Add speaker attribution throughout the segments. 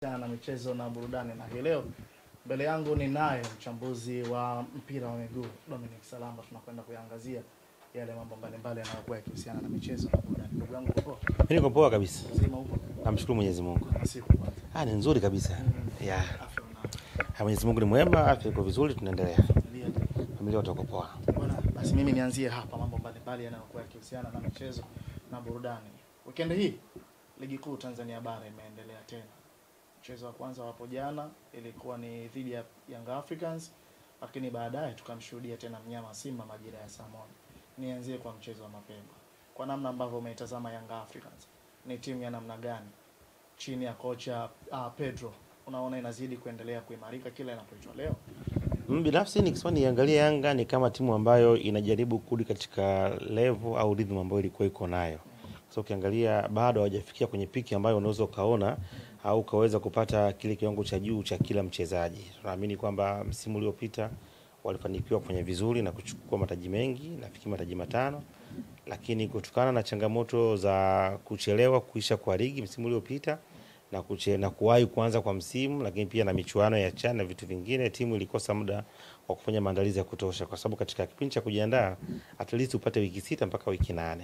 Speaker 1: kuhusiana na michezo na burudani, na hii leo mbele yangu ni naye mchambuzi wa mpira wa miguu Dominic Salamba. Tunakwenda kuangazia yale mambo mbalimbali yanayokuwa yakihusiana na michezo na burudani. Ndugu yangu uko poa?
Speaker 2: Mimi niko poa kabisa.
Speaker 1: Mzima upo?
Speaker 2: Namshukuru Mwenyezi Mungu.
Speaker 1: Siku kwanza.
Speaker 2: Ni nzuri kabisa.
Speaker 1: Afya una?
Speaker 2: Mwenyezi Mungu ni mwema, afya iko vizuri, tunaendelea. Familia tuko poa.
Speaker 1: Bwana, basi mimi nianzie hapa mambo mbalimbali yanayokuwa yakihusiana na michezo na burudani. Weekend hii Ligi Kuu Tanzania Bara imeendelea tena. Mchezo wa kwanza hapo jana ilikuwa ni dhidi ya Young Africans, lakini baadaye tukamshuhudia tena mnyama Simba majira ya saa moja. Nianzie kwa mchezo wa mapema. Kwa namna ambavyo umeitazama Young Africans, ni timu ya namna gani chini ya kocha Pedro? Unaona inazidi kuendelea kuimarika kila inapoitwa leo?
Speaker 2: Binafsi nikisema niangalia Yanga ni kama timu ambayo inajaribu kurudi katika level au rhythm ambayo ilikuwa iko nayo. So ukiangalia bado hawajafikia kwenye piki ambayo unaweza ukaona au ukaweza kupata kile kiwango cha juu cha kila mchezaji. Tunaamini kwamba msimu uliopita walifanikiwa kufanya vizuri na kuchukua mataji mengi, nafikiri mataji 5, lakini kutokana na changamoto za kuchelewa kuisha kwa ligi msimu uliopita na kuwahi kuanza kwa msimu, lakini pia na michuano ya CHAN na vitu vingine, timu ilikosa muda wa kufanya maandalizi ya kutosha, kwa sababu katika kipindi cha kujiandaa at least upate wiki 6 mpaka wiki 8.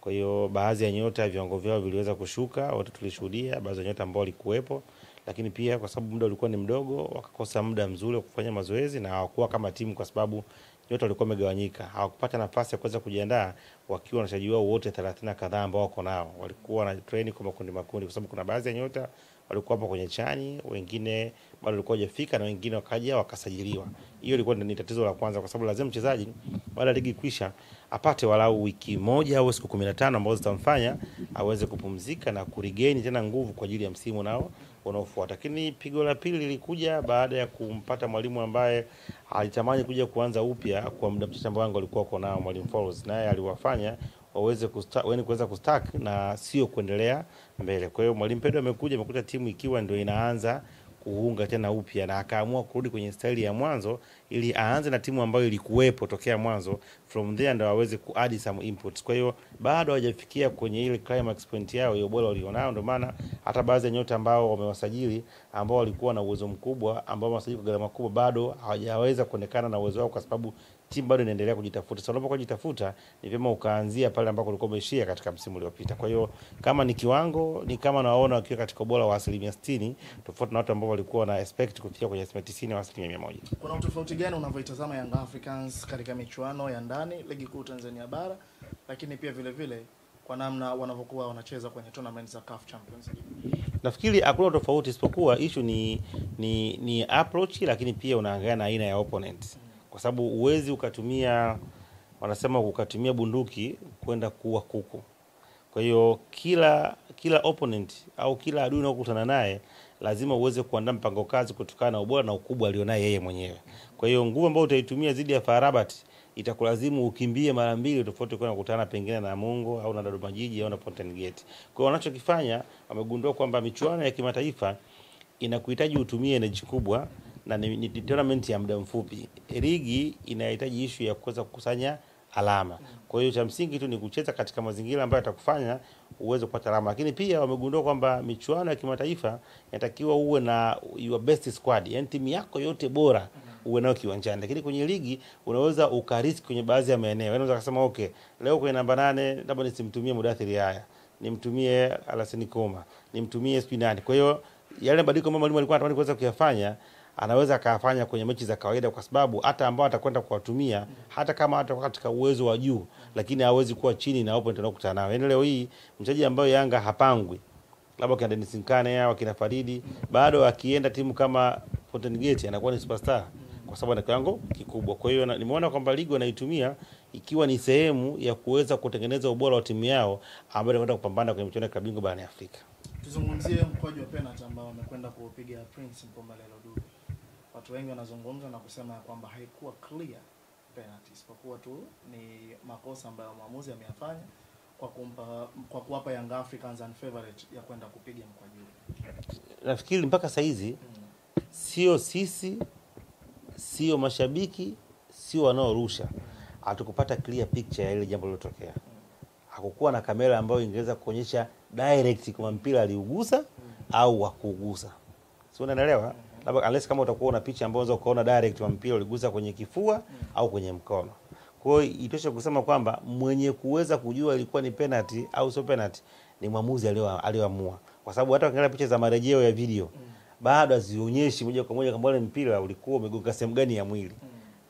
Speaker 2: Kwa hiyo baadhi ya nyota viwango vyao viliweza kushuka, wote tulishuhudia baadhi ya nyota ambao walikuwepo, lakini pia kwa sababu muda ulikuwa ni mdogo wakakosa muda mzuri wa kufanya mazoezi na hawakuwa kama timu, kwa sababu nyota walikuwa wamegawanyika, hawakupata nafasi ya kuweza kujiandaa wakiwa na wachezaji wao wote 30 kadhaa ambao wako nao. Walikuwa na training kwa makundi, kwa sababu kuna baadhi ya nyota walikuwa hapo kwenye chani, wengine bado walikuwa hajafika na wengine wakaja wakasajiliwa. Hiyo ilikuwa ni tatizo la kwanza, kwa sababu lazima mchezaji baada ya ligi kuisha apate walau wiki 1 au siku 15 ambazo zitamfanya aweze kupumzika na kuregain tena nguvu kwa ajili ya msimu nao unaofuata. Lakini pigo la pili lilikuja baada ya kumpata mwalimu ambaye alitamani kuja kuanza upya kwa muda mchache ambao wangu walikuwa kwa nao, mwalimu Falls, naye aliwafanya waweze kuweza kustack na sio kuendelea mbele. Kwa hiyo mwalimu Pedro amekuja timu ikiwa ndio inaanza kuunga tena upya, na akaamua kurudi kwenye staili ya mwanzo ili aanze na timu ambayo ilikuwepo tokea mwanzo, from there ndio aweze kuadd some inputs. Kwa hiyo bado hawajafikia kwenye ile climax point yao ya ubora walionao, ndio maana hata baadhi ya nyota ambao wamewasajili ambao walikuwa na uwezo mkubwa, ambao wamesajili kwa gharama kubwa, bado hawajaweza kuonekana na uwezo wao, kwa sababu timu bado inaendelea kujitafuta. Sasa unapokuwa kujitafuta ni vyema ukaanzia pale ambako ulikuwa umeishia katika msimu uliopita. Kwa hiyo kama ni kiwango, ni kama naona wakiwa katika ubora wa 60%, tofauti na watu ambao walikuwa na expect kufikia kwenye 90 au 100%.
Speaker 1: Kuna utofauti gani unavyoitazama Young Africans katika michuano ya ndani Ligi Kuu Tanzania Bara, lakini pia vile vile kwa namna wanavyokuwa wanacheza kwenye tournament za CAF Champions League?
Speaker 2: Nafikiri hakuna tofauti, isipokuwa issue ni approach, lakini pia unaangalia na aina ya opponent. Kwa sababu uwezi wanasema ukatumia bunduki kwenda kuua kuku. Kwa hiyo kila opponent au kila adui unayokutana naye lazima uweze kuandaa mpango kazi kutokana na ubora na ukubwa alionaye yeye mwenyewe. Kwa hiyo nguvu ambayo utaitumia dhidi ya FAR Rabat itakulazimu ukimbie mara 2 tofauti kwa kukutana pengine na Mungo au na Dodoma Jiji au na Fountain Gate. Kwa hiyo wanachokifanya, wamegundua kwamba michuano ya kimataifa inakuhitaji utumie energy kubwa na ni tournament ya muda mfupi. Ligi inahitaji issue ya kuweza kukusanya alama. Kwa hiyo cha msingi tu ni kucheza katika mazingira ambayo yatakufanya uweze kupata alama. Lakini pia wamegundua kwamba michuano ya kimataifa inatakiwa uwe na your best squad, yani timu yako yote bora uwe nayo kiwanjani. Lakini kwenye ligi unaweza ukarisk kwenye baadhi ya maeneo. Unaweza kusema okay, leo kwenye namba 8 labda nisimtumie Mudathiri haya, nimtumie Alasani Koma, nimtumie Spinani. Kwa hiyo yale mabadiliko ambayo mwalimu alikuwa anatamani kuweza kuyafanya anaweza akafanya kwenye mechi za kawaida, kwa sababu hata ambao atakwenda kuwatumia, hata kama atakuwa katika uwezo wa juu, lakini hawezi kuwa chini na opponent anayokutana nao. Yaani leo hii mchezaji ambaye Yanga hapangwi, labda kina Dennis Nkane au kina Faridi, bado akienda timu kama Fountain Gate anakuwa ni superstar kwa sababu ana kiwango kikubwa. Kwa hiyo nimeona kwamba ligi wanaitumia ikiwa ni sehemu ya kuweza kutengeneza ubora wa timu yao ambayo inakwenda kupambana kwenye michuano ya klabu bingwa barani Afrika.
Speaker 1: Tuzungumzie mkwaju wa penalty ambao wamekwenda kupiga Prince Mpumelelo Dube. Watu wengi wanazungumza na kusema kwamba haikuwa clear penalty, isipokuwa tu ni makosa ambayo mwamuzi ameyafanya kwa kuwapa Young Africans unfavorite ya kwenda kupiga mkwaju.
Speaker 2: Nafikiri mpaka saa hizi sio sisi, sio mashabiki, sio wanaorusha, hatukupata clear picture ya ile jambo lilotokea. Hakukuwa na kamera ambayo ingeweza kuonyesha direct kama mpira aliugusa au hakuugusa. Si unaelewa? Labda unless kama utakuwa una picha ambayo unaweza kuona direct wa mpira uligusa kwenye kifua au kwenye mkono. Kwa hiyo itoshe kusema kwamba mwenye kuweza kujua ilikuwa ni penalty au sio penalty ni mwamuzi aliyoamua. Kwa sababu hata ukiangalia picha za marejeo ya video bado hazionyeshi moja kwa moja kama ule mpira ulikuwa umegonga sehemu gani ya mwili.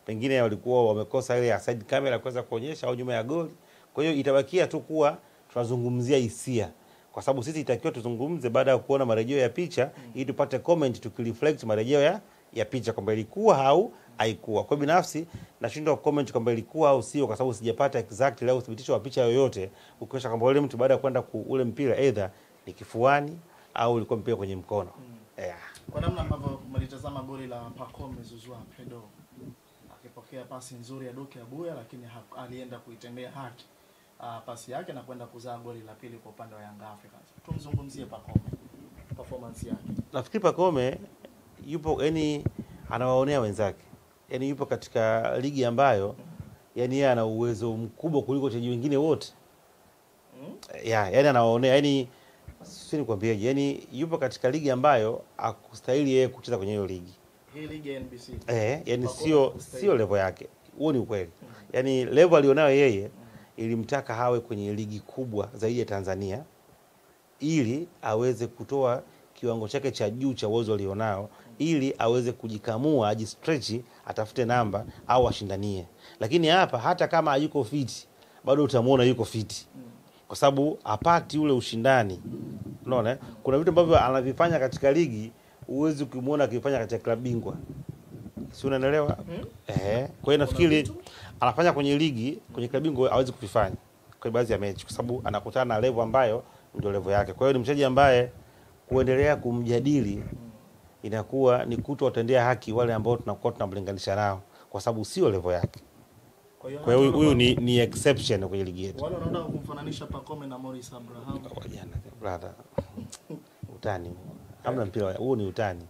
Speaker 2: Pengine walikuwa wamekosa ile ya side camera kuweza kuonyesha au nyuma ya goli. Kwa hiyo itabakia tu kuwa tunazungumzia hisia. Kwa sababu sisi itakiwa tuzungumze baada ya kuona marejeo ya picha ili tupate comment tukireflect marejeo ya picha kwamba ilikuwa au haikuwa. Kwa binafsi nashindwa comment kwamba ilikuwa au sio kwa sababu sijapata exactly leo uthibitisho wa picha yoyote ukionyesha kwamba ule mtu baada ya kwenda ule mpira either ni kifuani au ulikuwa mpira kwenye mkono.
Speaker 1: Kwa namna ambavyo mlitazama goli la Pacome Zouzoua Pedro akipokea pasi nzuri ya Duke Abuya, lakini alienda kuitendea haki pasi yake na kwenda kuzaa goli la pili kwa upande wa Young Africans. Tumzungumzie Pacome, performance yake. Nafikiri
Speaker 2: Pacome yupo, yani anawaonea wenzake. Yani yupo katika ligi ambayo yani yeye ana uwezo mkubwa kuliko wachezaji wengine wote. Yani anawaonea, yani sisi nikwambieje, yani yupo katika ligi ambayo akustahili yeye kucheza kwenye hiyo ligi.
Speaker 1: Hii ligi ya NBC.
Speaker 2: Yani sio level yake. Huo ni ukweli. Yani level alionayo yeye ilimtaka hawe kwenye ligi kubwa zaidi ya Tanzania ili aweze kutoa kiwango chake cha juu cha uwezo alionao ili aweze kujikamua, ajistretch, atafute namba au ashindanie. Lakini hapa hata kama hayuko fit bado utamuona yuko fit. Kwa sababu hapati ule ushindani. Unaona? Kuna vitu ambavyo anavifanya katika ligi uwezi kumuona akifanya katika klabu bingwa. Si unaelewa? Kwa hiyo nafikiri anafanya kwenye ligi, kwenye klabu bingwa hawezi kuvifanya kwa baadhi ya mechi kwa sababu anakutana na level ambayo ndio level yake. Kwa hiyo ni mchezaji ambaye kuendelea kumjadili inakuwa ni kutotendea haki wale ambao tunakuwa tunamlinganisha nao kwa sababu sio level yake. Kwa hiyo huyu ni exception kwenye ligi yetu.
Speaker 1: Wale wanaona kumfananisha Pacome na Morris Abraham.
Speaker 2: Brother. Utani. Hamna mpira, huo ni utani.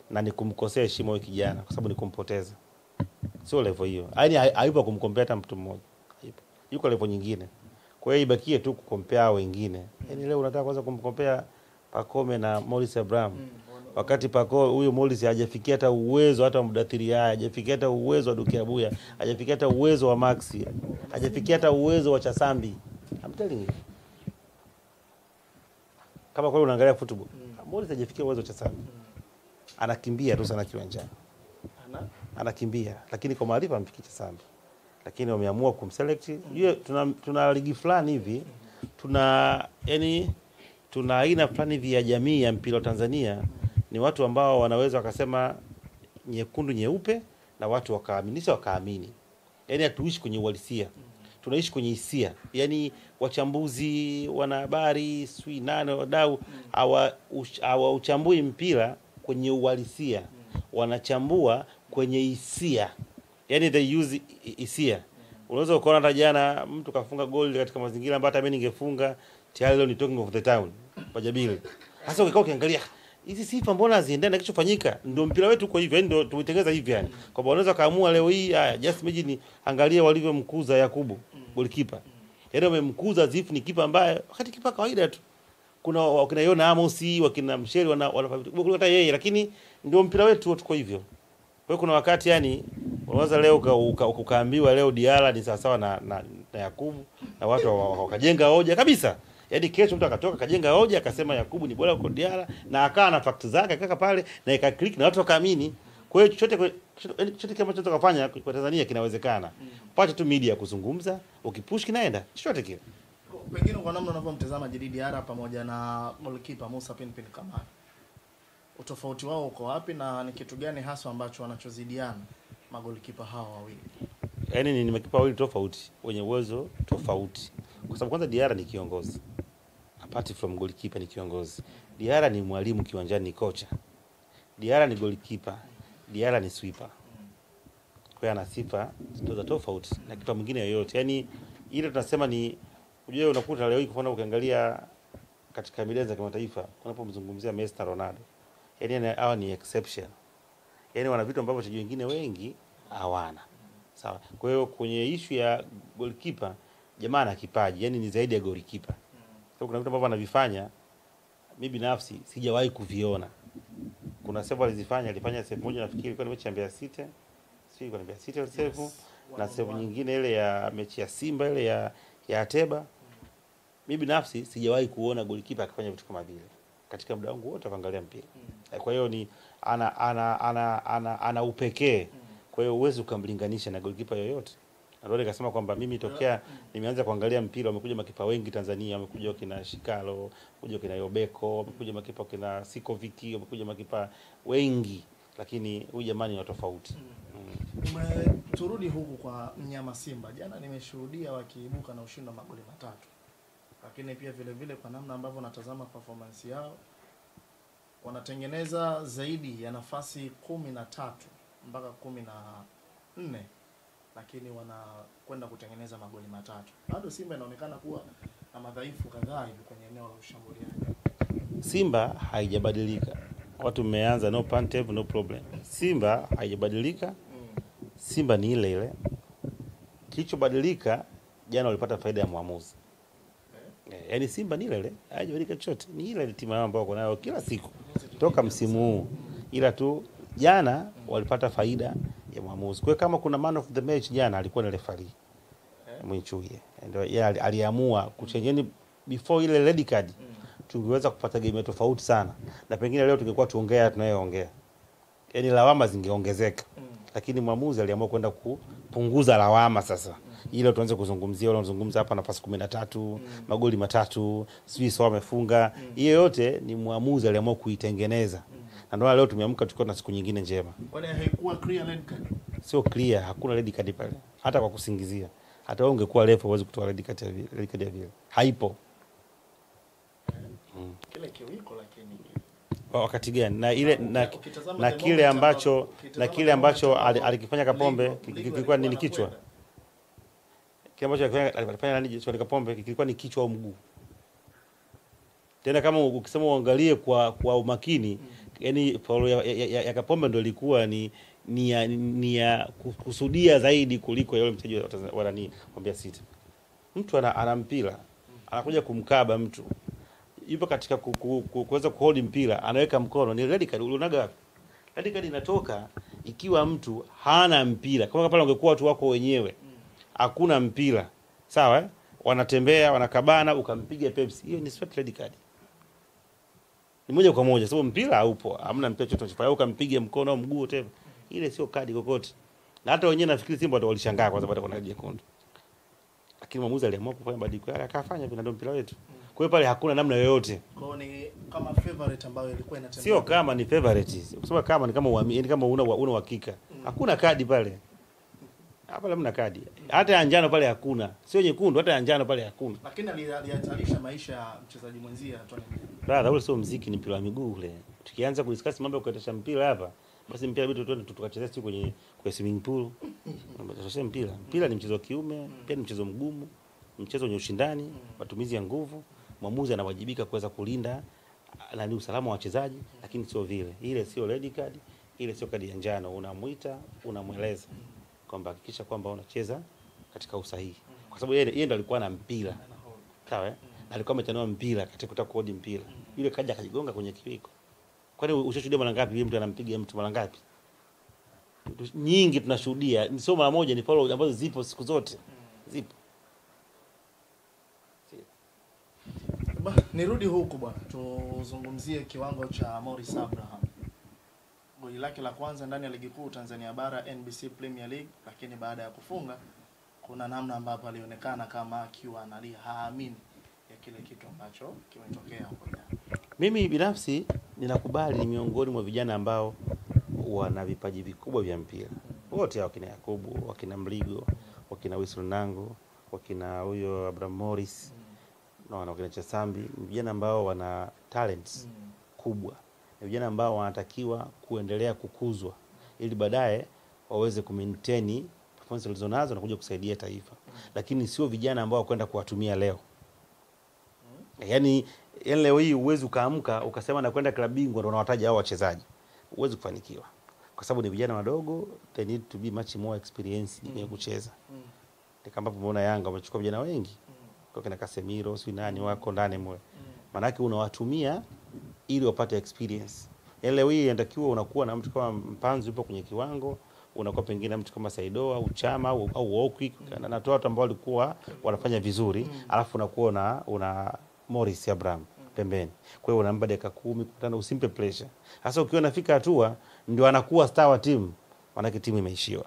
Speaker 2: Na ni kumkosea heshima huyo kijana kwa sababu ni kumpoteza. Sio level hiyo. Yaani hayupo kumkompea hata mtu mmoja. Hayupo. Yuko level nyingine. Kwa hiyo ibakie tu kukompea wengine. Yaani leo unataka kwanza kumkompea Pacome na Morris Abraham. Wakati Pacome huyo Morris hajafikia hata uwezo hata wa Mudathiri Yahya, hajafikia hata uwezo wa Duke Abuya, hajafikia hata uwezo wa Maxi, hajafikia hata uwezo wa Chasambi. I'm telling you. Kama kweli unaangalia football, Morris hajafikia uwezo wa Chasambi. Anakimbia tu sana kiwanjani. Anakimbia, lakini kwa maarifa amfikia Chasambi. Lakini wameamua kumselect. Tuna ligi fulani hivi, tuna aina fulani hivi ya jamii ya mpira wa Tanzania. Ni watu ambao wanaweza wakasema nyekundu nyeupe na watu wakaamini. Yaani hatuishi kwenye uhalisia. Tunaishi kwenye hisia. Yaani wachambuzi, wanahabari, sui nane wadau hawauchambui mpira kwenye uhalisia. Wanachambua kwenye hisia. Yaani they use hisia. Unaweza ukaona hata jana mtu kafunga goli katika mazingira ambayo hata mimi ningefunga, tayari leo ni talking of the town kwa Jabili. Sasa ukikaa ukiangalia hizi sifa mbona haziendani na kilichofanyika? Ndio mpira wetu uko hivyo, ndio tumetengeneza hivi yani. Kwa sababu unaweza kaamua leo hii just imagine angalia walivyomkuza Yakubu goalkeeper. Yaani wamemkuza Zifu ni kipa ambaye wakati kipa kawaida tu. Kuna wakina Yona Amosi, wakina Msheli wanafahamu hata yeye, lakini ndio mpira wetu tuko hivyo. Kwa hiyo kuna wakati yani unaweza leo ukaambiwa leo Diala ni sawa na Yakubu na watu wakajenga hoja kabisa. Yaani kesho mtu akatoka kajenga hoja akasema Yakubu ni bora kuliko Diala na akawa na fact zake akaka pale na ikaclick na watu wakaamini. Kwa hiyo chochote kama tunataka kufanya kwa Tanzania kinawezekana. Pata tu media kuzungumza, ukipush kinaenda. Chochote kile.
Speaker 1: Pengine kwa namna unavyomtazama Djigui Diarra pamoja na goalkeeper Musa Pinpin Kamara. Utofauti wao uko wapi na ni kitu gani hasa ambacho wanachozidiana magolikipa hawa wawili?
Speaker 2: Yaani ni makipa wawili tofauti, wenye uwezo tofauti. Kwa sababu kwanza Diarra ni kiongozi. Apart from goalkeeper ni kiongozi. Diarra ni mwalimu kiwanjani, ni kocha. Diarra ni goalkeeper. Diarra ni sweeper. Kwa hiyo ana sifa tofauti na kitu mwingine yoyote. Yaani ile tunasema ni unajua unakuta leo hii kufanya ukiangalia katika media za kimataifa unapomzungumzia Messi na Ronaldo. Yaani hawa ni exception. Yaani wana vitu ambavyo wachezaji wengine wengi hawana. Sawa. Kwa hiyo kwenye issue ya goalkeeper jamaa ana kipaji, yani ni zaidi ya goalkeeper. Sababu kuna vitu ambavyo anavifanya mimi binafsi sijawahi kuviona kuna save alifanya save moja nafikiri ilikuwa ni mechi ya Mbeya City. Sio ilikuwa ni Mbeya City save, yes. Na save nyingine ile ya mechi ya Simba ile ya Ateba. Mimi binafsi sijawahi kuona golikipa akifanya vitu kama vile katika muda wangu wote kuangalia mpira. Kwa hiyo ni ana upekee. Kwa hiyo uwezo ukamlinganisha na golikipa yoyote. Ndio nikasema kwamba mimi tokea nimeanza kuangalia mpira wamekuja makipa wengi Tanzania, wamekuja kina Shikalo, wamekuja kina Yobeko, wamekuja makipa kina Sikoviki, wamekuja makipa wengi, lakini huyu jamani ni tofauti.
Speaker 1: Turudi huku kwa mnyama Simba. Jana nimeshuhudia wakiibuka na ushindi wa magoli 3. Lakini pia vile vile kwa namna ambavyo natazama performance yao wanatengeneza zaidi ya nafasi 13 mpaka 14, lakini wanakwenda kutengeneza magoli 3. Bado Simba inaonekana kuwa na madhaifu kadhaa hivi kwenye eneo la ushambuliaji.
Speaker 2: Simba haijabadilika. Watu mmeanza no Pantev no problem. Simba haijabadilika. Simba ni ile ile. Kilichobadilika jana walipata faida ya muamuzi. Yaani Simba ni ile ile, haijabadilika chochote. Ni ile timu yao ambayo wako nayo kila siku toka msimu huu. Ila tu jana walipata faida ya muamuzi. Kwa kama kuna man of the match jana alikuwa ni referee. Mwichuye. Ndio yeye aliamua kuchange before ile red card. Tungeweza kupata game tofauti sana. Na pengine leo tungekuwa tuongea tunayoongea. Yaani lawama zingeongezeka. Lakini mwamuzi aliamua kwenda kupunguza lawama sasa. Ile tuanze kuzungumzia wale wanazungumza hapa nafasi 13, magoli 3, sijui sawa amefunga. Hiyo yote ni mwamuzi aliamua kuitengeneza. Na ndio leo tumeamka tukiwa na siku nyingine njema.
Speaker 1: Kwani haikuwa clear red card?
Speaker 2: Sio clear, hakuna red card pale. Hata kwa kusingizia. Hata wewe ungekuwa refa huwezi kutoa red card ya vile. Haipo.
Speaker 1: Kile kiwiko lakini
Speaker 2: wakati gani na ile na kile ambacho alikifanya Kapombe kilikuwa ni kichwa. Kile ambacho alifanya nani John Kapombe kilikuwa ni kichwa au mguu. Tena kama ukisema uangalie kwa umakini, yani Paulo ya Kapombe ndio ilikuwa ni ya kusudia zaidi kuliko yule mchezaji wa nani Mbeya City. Mtu ana mpira, anakuja kumkaba mtu. Yupo katika kuweza kuhold mpira, anaweka mkono, ni red card. Ulionaga red card inatoka ikiwa mtu hana mpira. Kama pale ungekuwa watu wako wenyewe, hakuna mpira, sawa wanatembea wanakabana, ukampiga Pepsi, hiyo ni straight red card. Ni moja kwa moja, sababu mpira haupo, hamna mpira chochote cha ukampiga mkono au mguu tena, ile sio kadi kokote. Na hata wenyewe nafikiri Simba walishangaa kwa sababu kuna kadi nyekundu, lakini mwamuzi aliamua kufanya badiliko yake, akafanya vile, ndio mpira wetu. Kwa hiyo pale hakuna namna yoyote.
Speaker 1: Kwa hiyo ni kama favorite ambayo ilikuwa inatembea.
Speaker 2: Sio kama ni favorite. Ukisema kama ni kama uamini, kama una uhakika. Hakuna kadi pale. Hapa hamna kadi. Hata ya njano pale hakuna. Sio nyekundu, hata ya njano pale hakuna.
Speaker 1: Lakini alihatarisha maisha ya mchezaji mwenzie Antonio.
Speaker 2: Brother, ule sio muziki, ni mpira wa miguu ule. Tukianza kudiscuss mambo ya kuendesha mpira hapa, basi mpira bitu tuende tukacheza siku kwenye swimming pool. Tunacheza mpira. Mpira ni mchezo wa kiume, pia ni mchezo mgumu, mchezo wenye ushindani, matumizi ya nguvu. Mwamuzi anawajibika kuweza kulinda na ni usalama wa wachezaji, lakini sio vile. Ile sio red card, ile sio kadi ya njano. Unamuita, unamweleza kwamba hakikisha kwamba unacheza katika usahihi. Kwa sababu yeye ndo alikuwa na mpira. Sawa? Alikuwa ametanua mpira katika kutaka kuodi mpira. Yule kaja akajigonga kwenye kiwiko. Kwani ushashuhudia mara ngapi mtu anampiga mtu mara ngapi? Nyingi tunashuhudia. Sio mara moja, ni foul ambazo zipo siku zote. Zipo.
Speaker 1: Nirudi huku bwana, tuzungumzie kiwango cha Morris Abraham. Goli lake la kwanza ndani ya ligi kuu Tanzania bara NBC Premier League, lakini baada ya kufunga kuna namna ambapo alionekana kama akiwa analia, haamini ya kile kitu ambacho kimetokea huko jana.
Speaker 2: Mimi binafsi ninakubali, ni miongoni mwa vijana ambao wana vipaji vikubwa vya mpira. Wote hao kina Yakubu, wakina Mligo, wakina Wilson Nangu, wakina huyo Abraham Morris, na wakina Chasambi, vijana ambao wana talents kubwa. Ni vijana ambao wanatakiwa kuendelea kukuzwa ili baadaye waweze kumaintain performance walizonazo na kuja kusaidia taifa. Lakini sio vijana ambao kwenda kuwatumia leo. Yaani leo hii uwezo ukaamka ukasema na kwenda klabu bingwa ndio unawataja hao wachezaji. Uwezo kufanikiwa. Kwa sababu ni vijana wadogo, they need to be much more experience kwenye kucheza. Ni kama umeona Yanga wamechukua vijana wengi. Kwa kina Casemiro, si nani wako ndani mwe. Maana yake unawatumia ili wapate experience. Leo hii inatakiwa unakuwa na mtu kama Mpanzu yupo kwenye kiwango, unakuwa pengine mtu kama Saido au Chama au Okwi, na natoa watu ambao walikuwa wanafanya vizuri, alafu unakuwa una Morris Abraham pembeni. Kwa hiyo unampa dakika 10, 15, usimpe pressure. Sasa ukiwa unafika hatua ndio anakuwa star wa timu, maana timu imeishiwa.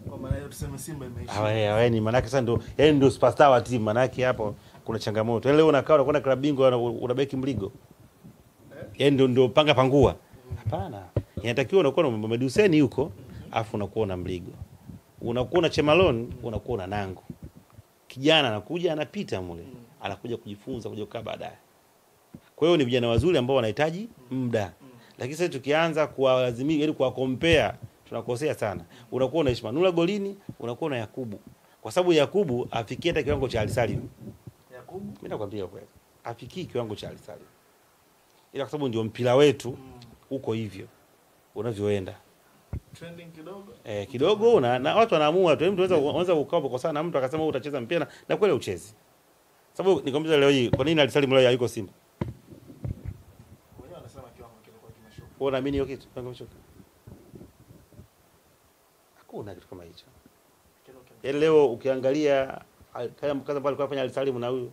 Speaker 1: Kwa maana hiyo tuseme Simba imeishiwa.
Speaker 2: Hawa ni maana sasa ndio yani ndio superstar wa timu, maana hapo kuna changamoto. Leo unakaa unakwenda klabu bingwa unabeki mligo. Yaani ndio panga pangua. Hapana. Inatakiwa unakuwa na Mohamed Hussein yuko, afu unakuwa na Mligo. Unakuwa na Chemalon, unakuwa na Nangu. Kijana anakuja anapita mule. Anakuja kujifunza kuja kukaa baadaye. Kwa hiyo ni vijana wazuri ambao wanahitaji muda. Lakini sasa tukianza kuwalazimia ili kuwa compare tunakosea sana. Unakuwa na Ishmanula golini, unakuwa na Yakubu. Kwa sababu Yakubu afikie hata kiwango cha Ali Salim.
Speaker 1: Yakubu,
Speaker 2: mimi nakwambia kweli. Afikii kiwango cha Ali Salim. Ila kwa sababu ndio mpira wetu uko hivyo unavyoenda.
Speaker 1: Trending kidogo.
Speaker 2: Kidogo na watu wanaamua tu. Mtu anaweza kukaa kwa sana na mtu akasema utacheza mpira na kweli uchezi. Sababu nikwambia leo hii kwa nini Ali Salim leo hayuko Simba?
Speaker 1: Wewe unasema kiwango kilikuwa kimeshuka.
Speaker 2: Wewe unaamini hiyo kitu? Kiwango kimeshuka. Hakuna kitu kama hicho. Yaani leo ukiangalia kama kaza pale kwa fanya Ali Salim na huyu.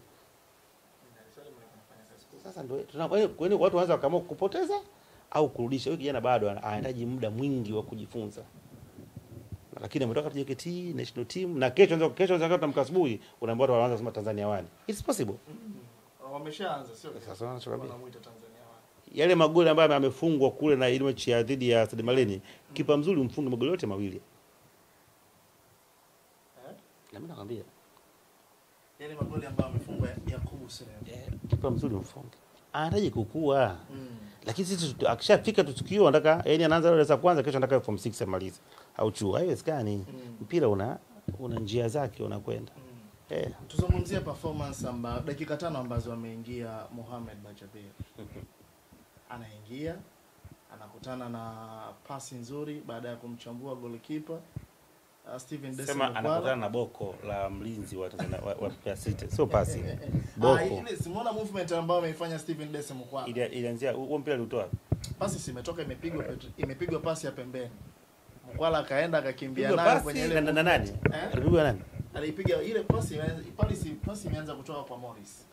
Speaker 2: Sasa ndio watu wanaanza kama kupoteza au kurudisha. Huyu kijana bado anahitaji muda mwingi wa kujifunza. Lakini ametoka JKT national team na kesho tutamka asubuhi unaambia watu wanaanza kusema Tanzania wani. It's possible.
Speaker 1: Wameshaanza sio?
Speaker 2: Sasa wanachokwambia.
Speaker 1: Wanamuita Tanzania wani.
Speaker 2: Yale magoli ambayo amefungwa kule na ile mechi ya dhidi ya Stade Malini, kipa mzuri umfunge magoli yote mawili. Na mimi nakwambia.
Speaker 1: Yale magoli ambayo amefungwa Yakubu Suleiman.
Speaker 2: Kipa mzuri umfunge. Anahitaji kukua. Lakini sisi akishafika tukio anataka yani anaanza darasa kwanza kesho anataka form 6 amalize au chuo. Haiwezekani. Mpira una njia zake unakwenda.
Speaker 1: Tuzungumzie performance ambayo dakika 5 ambazo ameingia Mohamed Bajaber. Anaingia, anakutana na pasi nzuri baada ya kumchambua goalkeeper Steven Dese.
Speaker 2: Sema anakutana na boko la mlinzi wa Tanzania wa Mbeya City. Sio pasi. Boko.
Speaker 1: Ile simuona movement ambayo ameifanya Steven Dese Mkwala.
Speaker 2: Ilianzia huo mpira ulitoa.
Speaker 1: Pasi simetoka imepigwa pasi ya pembeni. Mkwala akaenda akakimbia nayo kwenye ile
Speaker 2: na nani? Alipigwa nani?
Speaker 1: Alipiga ile pasi imeanza kutoka kwa Morris.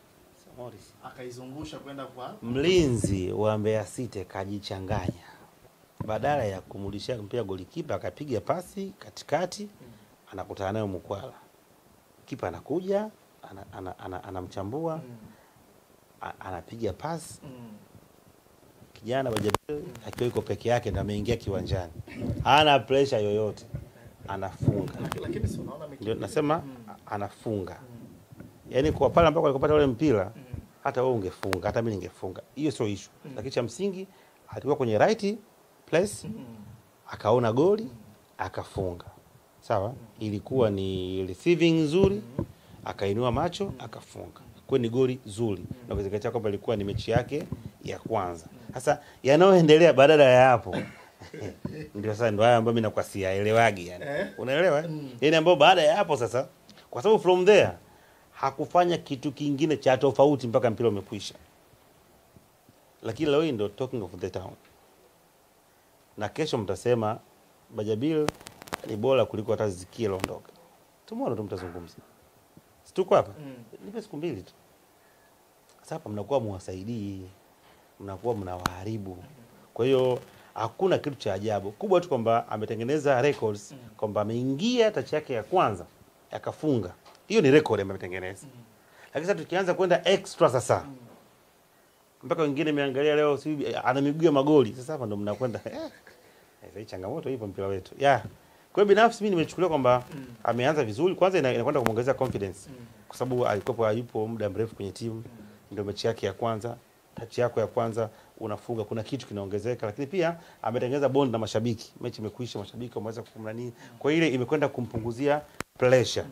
Speaker 1: Akaizungusha kwenda kwa
Speaker 2: mlinzi wa Mbeya City kajichanganya. Badala ya kumrudishia mpira golikipa akapiga pasi katikati anakutana nayo Mkwala. Kipa anakuja anamchambua anapiga pasi. Kijana Bajaber akiwa yuko peke yake ndio ameingia kiwanjani. Hana pressure yoyote. Anafunga.
Speaker 1: Lakini si unaona
Speaker 2: ndio nasema anafunga. Yaani kwa pale ambako alikopata ule mpira hata wewe ungefunga, hata mimi ningefunga. Hiyo sio issue. Lakini cha msingi alikuwa kwenye right place akaona goli akafunga. Sawa? Ilikuwa ni receiving nzuri, akainua macho akafunga. Kwa ni goli zuri. Na kuzingatia kwamba ilikuwa ni mechi yake ya kwanza. Sasa yanayoendelea badala ya hapo ndio sasa ndio haya ambayo mimi nakuwa siyaelewagi yani. Unaelewa? Yaani ambao baada ya hapo sasa kwa sababu from there hakufanya kitu kingine cha tofauti mpaka mpira umekwisha. Lakini leo ndio talking of the town. Na kesho mtasema Bajaber ni bora kuliko hata Zikia Londoka. Tomorrow ndo mtazungumza. Situko hapa? Nipe siku 2 tu. Sasa hapa mnakuwa muwasaidii, mnakuwa mnawaharibu. Kwa hiyo hakuna kitu cha ajabu. Kubwa tu kwamba ametengeneza records kwamba ameingia touch yake ya kwanza akafunga. Hiyo ni record ambayo ametengeneza. Lakini sasa tukianza kwenda extra sasa. Mpaka wengine nimeangalia leo si ana miguu ya magoli. Sasa hapa ndo mnakwenda hii changamoto ipo mpira wetu. Kwa hiyo binafsi mimi nimechukulia kwamba ameanza vizuri. Kwanza inakwenda kumuongezea confidence. Kwa sababu alikuwa hayupo muda mrefu kwenye timu. Ndio mechi yake ya kwanza. Touch yako ya kwanza unafunga, kuna kitu kinaongezeka. Lakini pia ametengeneza bond na mashabiki. Mechi imekwisha, mashabiki wameweza kumlani. Kwa ile imekwenda kumpunguzia pressure.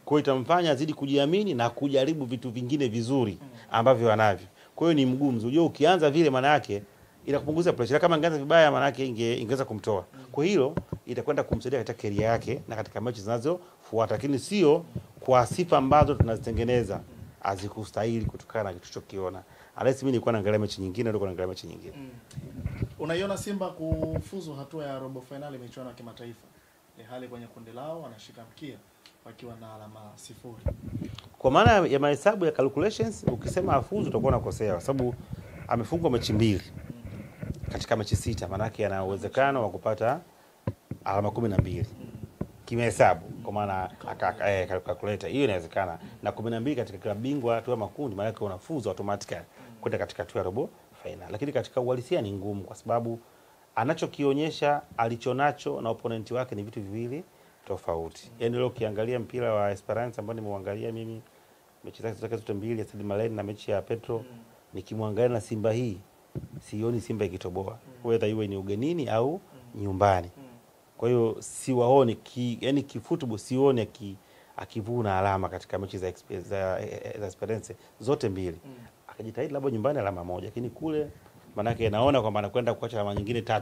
Speaker 2: Kwa hiyo itamfanya azidi kujiamini na kujaribu vitu vingine vizuri ambavyo anavyo. Kwa hiyo ni mguu mzuri. Ukianza vile maana yake inakupunguzia pressure. Kama angeanza vibaya maana yake ingeweza kumtoa. Kwa hilo itakwenda kumsaidia katika career yake na katika mechi zinazofuata. Lakini sio kwa sifa ambazo tunazitengeneza azikustahili kutokana na kitu chokiona. unless mimi nilikuwa naangalia mechi nyingine ndio naangalia mechi nyingine.
Speaker 1: Unaiona Simba kufuzu hatua ya robo finali michuano ya kimataifa ni hali kwenye kundi lao wanashika mkia wakiwa na alama 0?
Speaker 2: Kwa maana ya mahesabu ya calculations ukisema afuzu utakuwa unakosea kwa sababu amefungwa mechi 2 katika mechi 6, maana yake ana uwezekano wa kupata alama 12 kimehesabu, kwa maana calculator hiyo inawezekana, na 12 katika klabu bingwa tu ya makundi, maana yake unafuzu automatically kwenda katika hatua ya robo final. Lakini katika uhalisia ni ngumu kwa sababu anachokionyesha alichonacho na opponent wake ni vitu viwili tofauti. Yaani leo ukiangalia mpira wa Esperance ambao nimeuangalia mimi mechi zake zote mbili ya Stade Malien na mechi ya Petro, nikimwangalia na Simba hii sioni Simba ikitoboa, whether iwe ni ugenini au nyumbani. Kwa hiyo siwaoni yani kifootball sioni akivuna alama katika mechi za Esperance zote mbili. Akajitahidi labda nyumbani alama 1, lakini kule manake naona kwamba anakwenda kuacha alama nyingine 3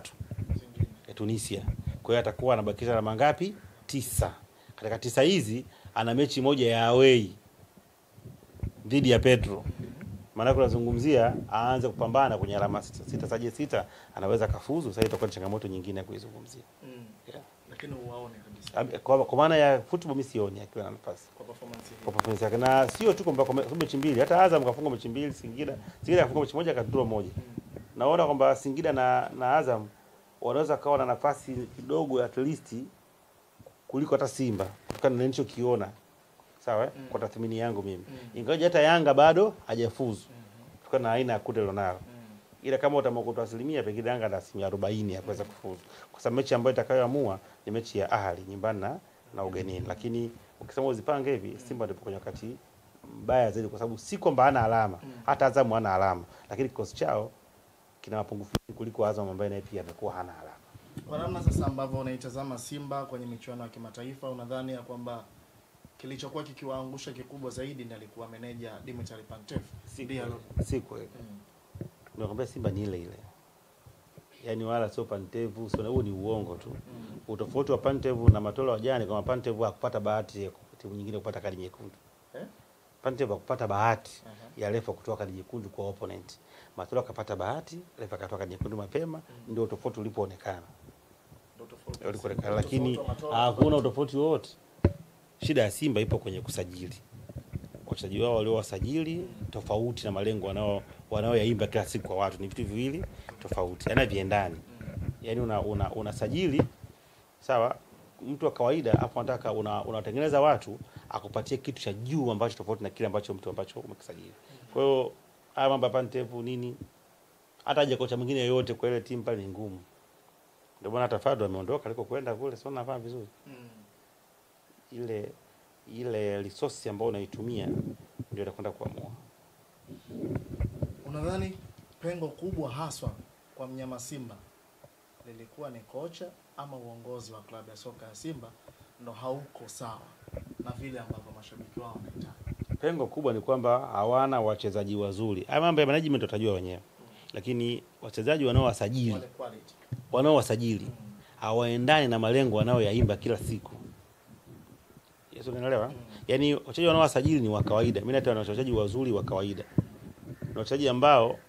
Speaker 2: ya Tunisia. Kwa hiyo atakuwa anabakisha alama ngapi? 9. Katika 9 hizi ana mechi moja ya away dhidi ya Petro. Maana tunazungumzia aanze kupambana kwenye alama 6 saje 6 anaweza kafuzu. Sasa itakuwa changamoto nyingine ya kuizungumzia.
Speaker 1: Yeah. Lakini uwaone kabisa.
Speaker 2: Kwa maana ya football mimi sioni akiwa na nafasi. Kwa performance yake. Na sio tu kwamba mechi 2, hata Azam kafunga mechi 2, Singida kafunga mechi 1 akadraw 1. Naona kwamba Singida na Azam wanaweza kawa na nafasi kidogo at least kuliko hata Simba kutokana na nilichokiona. Sawa kwa tathmini yangu mimi. Ingawa hata Yanga bado hajafuzu kutokana na aina ya kundi lonalo. Ila kama utamokuta asilimia pekee Yanga na asilimia 40 ya kuweza kufuzu. Kwa sababu mechi ambayo itakayoamua ni mechi ya Ahli nyumbani na ugenini. Lakini ukisema uzipange hivi Simba ndipo kwenye wakati mbaya zaidi kwa sababu si kwamba hana alama, hata Azam hana alama, lakini kikosi chao kina mapungufu kuliko Azam ambaye naye pia amekuwa hana alama.
Speaker 1: Kwa namna sasa ambavyo unaitazama Simba kwenye michuano ya kimataifa, unadhani ya kwamba kilichokuwa kikiwaangusha kikubwa zaidi ni alikuwa meneja Dimitri Pantev?
Speaker 2: Si kweli. Nakwambia Simba ni ile ile. Yaani wala sio Pantev, sio, huo ni uongo tu. Utofauti wa Pantev na Matola wa jana kama Pantev hakupata bahati ya timu nyingine kupata kadi nyekundu. Pantev hakupata bahati ya refa kutoa kadi nyekundu kwa opponent. Matola akapata bahati, refa akatoa kadi nyekundu mapema, ndio tofauti ulipoonekana. Lakini hakuna utofauti wote. Shida ya Simba ipo kwenye kusajili. Wachezaji wao waliowasajili tofauti na malengo wanaoyaimba kila siku kwa watu ni vitu viwili tofauti. Yana viendani. Yaani unasajili sawa mtu wa kawaida afu unataka unatengeneza watu akupatie kitu cha juu ambacho tofauti na kile ambacho mtu ambacho umekisajili. Kwa hiyo haya mambo hapa Pantev nini hata aje kocha mwingine yoyote kwa ile timu pale ni ngumu. Ndio bwana Tafado ameondoka aliko kwenda kule sio nafaa vizuri. Ile resource ambayo unaitumia ndio inakwenda kuamua.
Speaker 1: Unadhani pengo kubwa haswa kwa mnyama Simba lilikuwa ni kocha ama uongozi wa klabu ya soka ya Simba ndo hauko sawa na vile ambavyo mashabiki wao wanataka?
Speaker 2: Pengo kubwa ni kwamba hawana wachezaji wazuri. Haya mambo ya management utajua wenyewe. Lakini wachezaji wanaowasajili hawaendani na malengo wanaoyaimba kila siku. Yesu unaelewa? Yaani wachezaji wanaowasajili ni wa kawaida. Mimi naita wachezaji wazuri wa kawaida. Na wachezaji ambao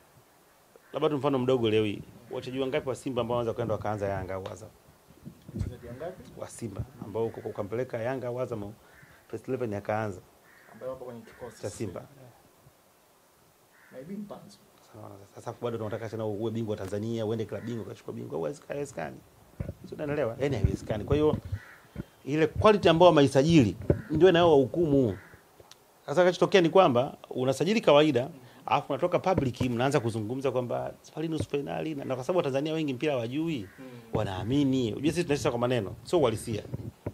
Speaker 2: labda tu mfano mdogo leo hii. Wachezaji wangapi wa Simba ambao wanaweza kwenda wakaanza Yanga au Azam?
Speaker 1: Wachezaji wangapi
Speaker 2: wa Simba ambao ukampeleka Yanga au Azam first 11 akaanza
Speaker 1: ambao wapo kwenye kikosi
Speaker 2: cha Simba.
Speaker 1: Maybe Mpanzo.
Speaker 2: Sasa bado tunataka tena uwe bingwa wa Tanzania, uende klabu bingwa ukachukua bingwa, haiwezekani. Sio, unaelewa? Yaani haiwezekani. Kwa hiyo ile quality ambayo wameisajili ndio inayo hukumu. Sasa kinachotokea ni kwamba unasajili kawaida, alafu unatoka public mnaanza kuzungumza kwamba safari nusu finali na kwa sababu Tanzania wengi mpira hawajui, wanaamini. Unajua sisi tunasema kwa maneno, sio uhalisia.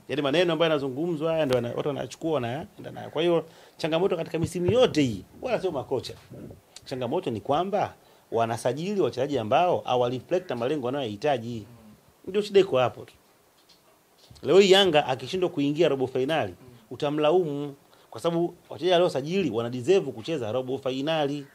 Speaker 2: Yaani maneno ambayo yanazungumzwa haya ndio watu wanachukua na enda nayo. Kwa hiyo changamoto katika misimu yote hii wala sio makocha. Changamoto ni kwamba wanasajili wachezaji ambao hawaliflect na malengo wanayohitaji. Ndio shida iko hapo tu. Leo hii Yanga akishindwa kuingia robo finali utamlaumu kwa sababu wachezaji waliosajili wana deserve kucheza robo finali.